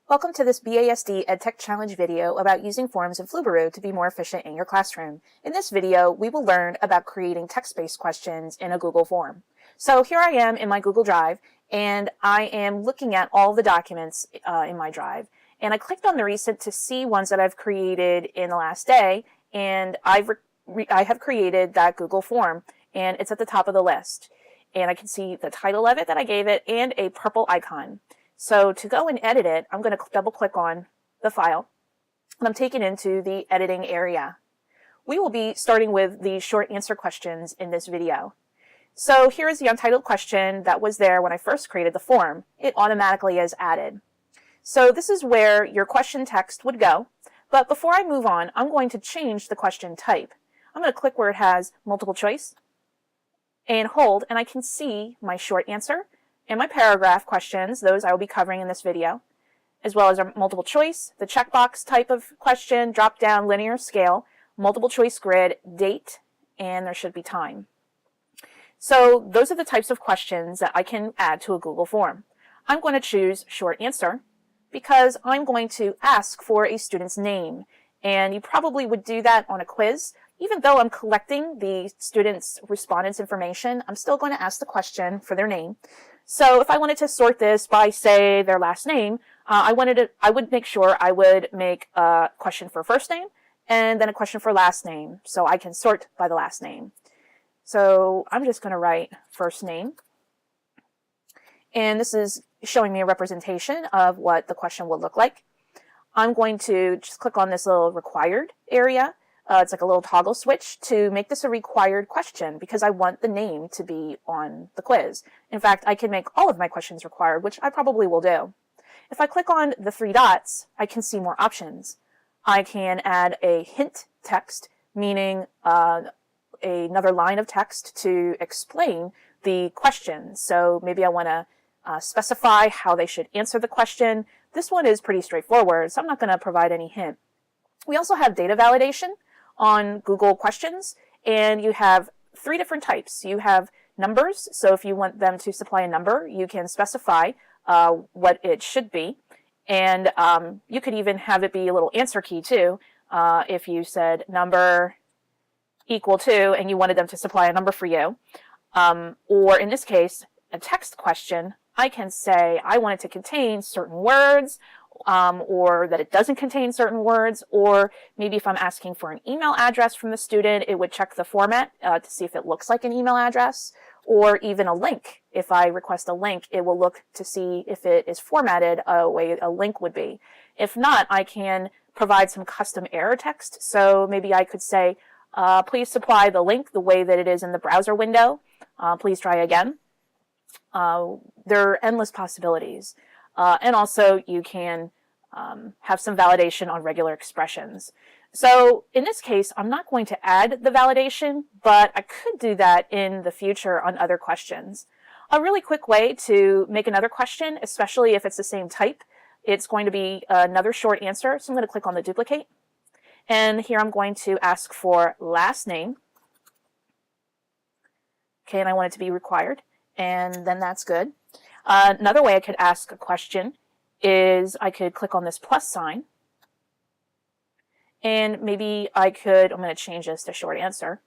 Welcome to this BASD EdTech Challenge video about using forms in Flubaroo to be more efficient in your classroom. In this video, we will learn about creating text-based questions in a Google form. So here I am in my Google Drive, and I am looking at all the documents in my Drive. And I clicked on the recent to see ones that I've created in the last day, and I have created that Google form, and it's at the top of the list. And I can see the title of it that I gave it and a purple icon. So to go and edit it, I'm going to double click on the file, and I'm taken into the editing area. We will be starting with the short answer questions in this video. So here is the untitled question that was there when I first created the form. It automatically is added. So this is where your question text would go. But before I move on, I'm going to change the question type. I'm going to click where it has multiple choice and hold, and I can see my short answer and my paragraph questions. Those I will be covering in this video, as well as our multiple choice, the checkbox type of question, drop down linear scale, multiple choice grid, date, and there should be time. So those are the types of questions that I can add to a Google form. I'm going to choose short answer because I'm going to ask for a student's name, and you probably would do that on a quiz. Even though I'm collecting the student's respondents information, I'm still going to ask the question for their name. So if I wanted to sort this by, say, their last name, I would make sure I would make a question for first name and then a question for last name, so I can sort by the last name. So I'm just going to write first name. And this is showing me a representation of what the question will look like. I'm going to just click on this little required area. It's like a little toggle switch to make this a required question because I want the name to be on the quiz. In fact, I can make all of my questions required, which I probably will do. If I click on the three dots, I can see more options. I can add a hint text, meaning another line of text to explain the question. So maybe I want to specify how they should answer the question. This one is pretty straightforward, so I'm not going to provide any hint. We also have data validation on Google questions, and you have three different types. You have numbers, so if you want them to supply a number, you can specify what it should be, and you could even have it be a little answer key too. If you said number equal to, and you wanted them to supply a number for you, or in this case, a text question, I can say I want it to contain certain words, or that it doesn't contain certain words, or maybe if I'm asking for an email address from the student, it would check the format to see if it looks like an email address, or even a link. If I request a link, it will look to see if it is formatted a way a link would be. If not, I can provide some custom error text. So maybe I could say, please supply the link the way that it is in the browser window. Please try again. There are endless possibilities. And also you can have some validation on regular expressions. So in this case, I'm not going to add the validation, but I could do that in the future on other questions. A really quick way to make another question, especially if it's the same type, it's going to be another short answer. So I'm going to click on the duplicate. And here I'm going to ask for last name. Okay, and I want it to be required. And then that's good. Another way I could ask a question is I could click on this plus sign, and maybe I'm going to change this to short answer.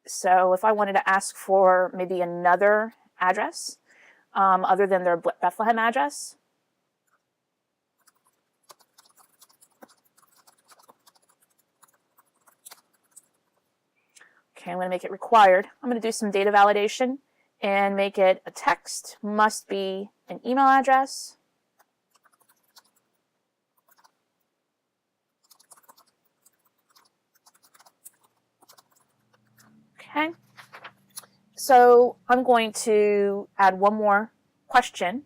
So if I wanted to ask for maybe another address other than their Bethlehem address, okay, I'm going to make it required. I'm going to do some data validation and make it a text, must be an email address. Okay, so I'm going to add one more question,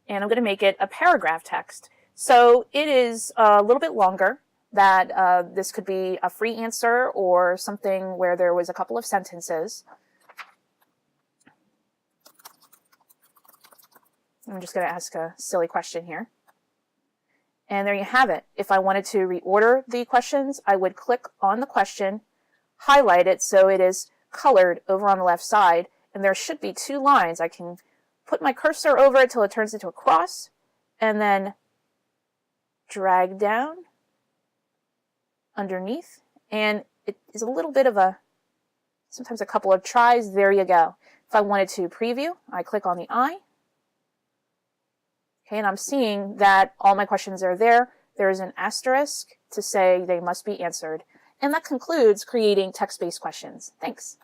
and I'm going to make it a paragraph text. So it is a little bit longer. That this could be a free answer or something where there was a couple of sentences. I'm just going to ask a silly question here. And there you have it. If I wanted to reorder the questions, I would click on the question, highlight it so it is colored over on the left side, and there should be two lines. I can put my cursor over it till it turns into a cross, and then drag down underneath, and it is a little bit of sometimes a couple of tries. There you go. If I wanted to preview, I click on the eye. Okay, and I'm seeing that all my questions are there. There is an asterisk to say they must be answered. And that concludes creating text-based questions. Thanks.